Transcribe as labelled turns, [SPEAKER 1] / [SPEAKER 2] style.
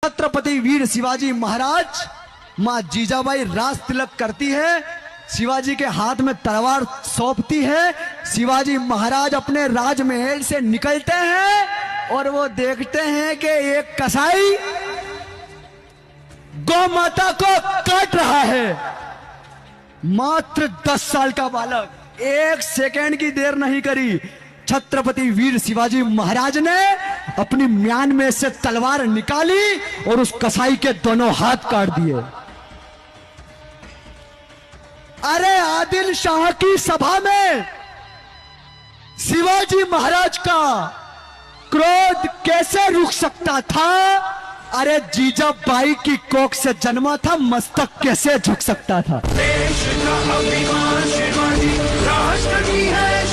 [SPEAKER 1] छत्रपति वीर शिवाजी महाराज मां जीजाबाई राज तिलक करती है, शिवाजी के हाथ में तलवार सौंपती है। शिवाजी महाराज अपने राजमहल से निकलते हैं और वो देखते हैं कि एक कसाई गौ माता को काट रहा है। मात्र 10 साल का बालक, 1 सेकेंड की देर नहीं करी, छत्रपति वीर शिवाजी महाराज ने अपनी म्यान में से तलवार निकाली और उस कसाई के दोनों हाथ काट दिए। अरे आदिल शाह की सभा में शिवाजी महाराज का क्रोध कैसे रुक सकता था? अरे जीजाबाई की कोख से जन्मा था, मस्तक कैसे झुक सकता था?
[SPEAKER 2] देश का अभिमान शिवाजी, राष्ट्र की है